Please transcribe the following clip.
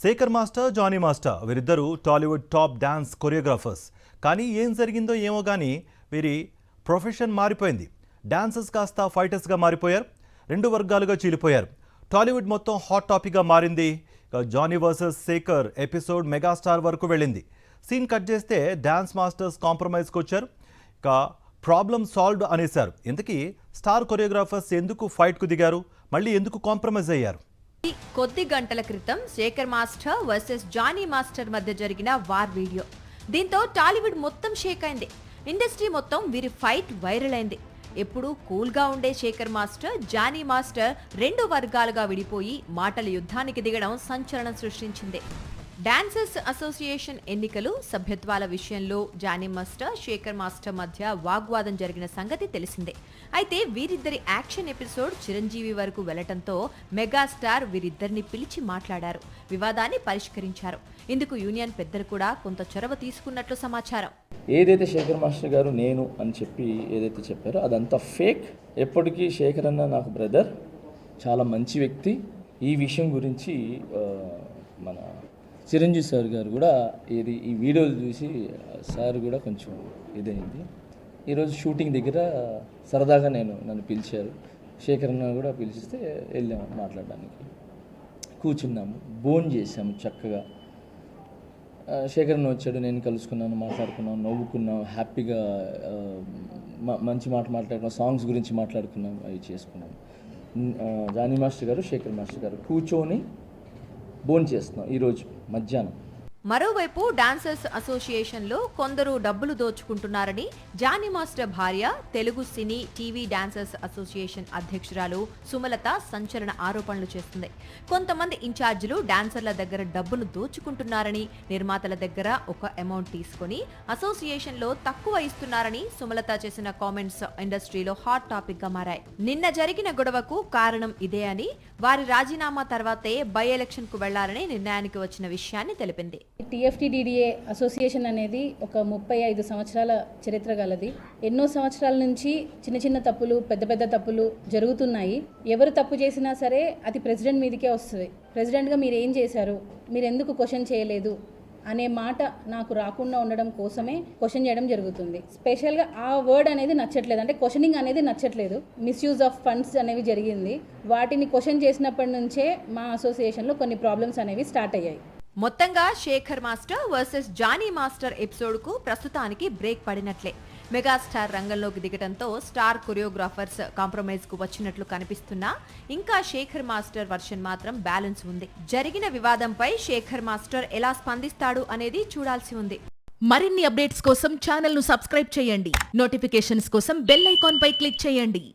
Shekhar master, Johnny master వీరిద్దరూ Tollywood top dance choreographers. కానీ ఏం జరిగిందో ఏమో కానీ వీరి ప్రొఫెషన్ మారిపోయింది. డాన్సర్స్ కాస్త ఫైటర్స్గా మారిపోయారు. రెండు వర్గాలుగా చీలిపోయారు. టాలీవుడ్ మొత్తం హాట్ టాపిక్గా మారింది. Jani versus Sekhar episode megastar వరకు వెళ్ళింది. సీన్ కట్ చేస్తే డాన్స్ మాస్టర్స్ కాంప్రమైజ్కి వచ్చారు. ఇక ప్రాబ్లమ్ సాల్వ్డ్ అనేశారు. ఇంతకీ స్టార్ కొరియోగ్రాఫర్స్ ఎందుకు ఫైట్కు దిగారు? మళ్ళీ ఎందుకు కాంప్రమైజ్ అయ్యారు? కొద్ది గంటల క్రితం Sekhar master versus Jani master మధ్య జరిగిన వార్ వీడియో. దీంతో టాలీవుడ్ మొత్తం షేక్ అయింది. ఇండస్ట్రీ మొత్తం వీరి ఫైట్ వైరల్ అయింది. ఎప్పుడూ కూల్గా ఉండే శేఖర్ మాస్టర్, జానీ మాస్టర్ రెండు వర్గాలుగా విడిపోయి మాటల యుద్ధానికి దిగడం సంచలనం సృష్టించింది. డాన్సర్స్ అసోసియేషన్ ఎన్నికలు, సభ్యత్వాల విషయంలో జానీ మాస్టర్, శేఖర్ మాస్టర్ మధ్య వాగ్వాదం జరిగిన సంగతి తెలిసిందే. అయితే వీరిద్దరి యాక్షన్ ఎపిసోడ్ చిరంజీవి వరకు వెళ్లటంతో మెగాస్టార్ వీరిద్దరిని పిలిచి మాట్లాడారు. వివాదాన్ని పరిష్కరించారు. ఇందుకు యూనియన్ పెద్దలు కూడా కొంత చొరవ తీసుకున్నట్లు సమాచారం. ఏదైతే శేఖర్ మాస్టర్ గారు నేను అని చెప్పి ఏదైతే చెప్పారో అదంతా ఫేక్. ఎప్పటికీ శేఖర్ అన్న నాకు బ్రదర్, చాలా మంచి వ్యక్తి. ఈ విషయం గురించి మన చిరంజీవి సార్ గారు కూడా ఈ వీడియోలు చూసి సార్ కూడా కొంచెం ఇదైంది. ఈరోజు షూటింగ్ దగ్గర సరదాగా నన్ను పిలిచారు. శేఖర్ అన్న కూడా పిలిచిస్తే వెళ్ళాము మాట్లాడడానికి. కూర్చున్నాము, భోజనం చేసాము చక్కగా. శేఖర్ అన్న వచ్చాడు, నేను కలుసుకున్నాను, మాట్లాడుకున్నాం, నవ్వుకున్నాం, హ్యాపీగా మంచి మాట్లాడుకున్నాం, సాంగ్స్ గురించి మాట్లాడుకున్నాం, అవి చేసుకున్నాం. జానీ మాస్టర్ గారు, శేఖర్ మాస్టర్ గారు కూర్చొని భోజనం చేస్తున్నాం ఈరోజు మధ్యాహ్నం. మరోవైపు డాన్సర్స్ అసోసియేషన్లో కొందరు డబ్బులు దోచుకుంటున్నారని జానీ మాస్టర్ భార్య, తెలుగు సినీ టీవీ డాన్సర్స్ అసోసియేషన్ అధ్యక్షురాలు సుమలత సంచలన ఆరోపణలు చేస్తుంది. కొంతమంది ఇన్ఛార్జీలు డాన్సర్ల దగ్గర డబ్బులు దోచుకుంటున్నారని, నిర్మాతల దగ్గర ఒక అమౌంట్ తీసుకుని అసోసియేషన్లో తక్కువ ఇస్తున్నారని సుమలత చేసిన కామెంట్స్ ఇండస్ట్రీలో హాట్ టాపిక్ గా మారాయి. నిన్న జరిగిన గొడవకు కారణం ఇదే అని, వారి రాజీనామా తర్వాతే బై ఎలక్షన్ కు వెళ్లాలని నిర్ణయానికి వచ్చిన విషయాన్ని తెలిపింది. TFTDDA అసోసియేషన్ అనేది ఒక 35 సంవత్సరాల చరిత్ర గలది. ఎన్నో సంవత్సరాల నుంచి చిన్న చిన్న తప్పులు, పెద్ద పెద్ద తప్పులు జరుగుతున్నాయి. ఎవరు తప్పు చేసినా సరే అది ప్రెసిడెంట్ మీదకే వస్తుంది. ప్రెసిడెంట్గా మీరు ఏం చేశారు, మీరు ఎందుకు క్వశ్చన్ చేయలేదు అనే మాట నాకు రాకుండా ఉండడం కోసమే క్వశ్చన్ చేయడం జరుగుతుంది. స్పెషల్గా ఆ వర్డ్ అనేది నచ్చట్లేదు, అంటే క్వశ్చనింగ్ అనేది నచ్చట్లేదు. మిస్యూజ్ ఆఫ్ ఫండ్స్ అనేవి జరిగింది. వాటిని క్వశ్చన్ చేసినప్పటి నుంచే మా అసోసియేషన్లో కొన్ని ప్రాబ్లమ్స్ అనేవి స్టార్ట్ అయ్యాయి. మొత్తంగా Sekhar master versus Jani master episode కు ప్రస్తుతానికి బ్రేక్ పడినట్లే. మెగాస్టార్ రంగంలోకి దిగటంతో స్టార్ కొరియోగ్రాఫర్స్ కాంప్రమైజ్ కు వచ్చినట్లు కనిపిస్తున్నా ఇంకా శేఖర్ మాస్టర్ వర్షన్ మాత్రం బ్యాలెన్స్ ఉంది. జరిగిన వివాదంపై శేఖర్ మాస్టర్ ఎలా స్పందిస్తాడు అనేది చూడాల్సి ఉంది. మరిన్ని అప్డేట్స్ కోసం ఛానల్ ను సబ్స్క్రైబ్ చేయండి. నోటిఫికేషన్స్ కోసం బెల్ ఐకాన్ పై క్లిక్ చేయండి.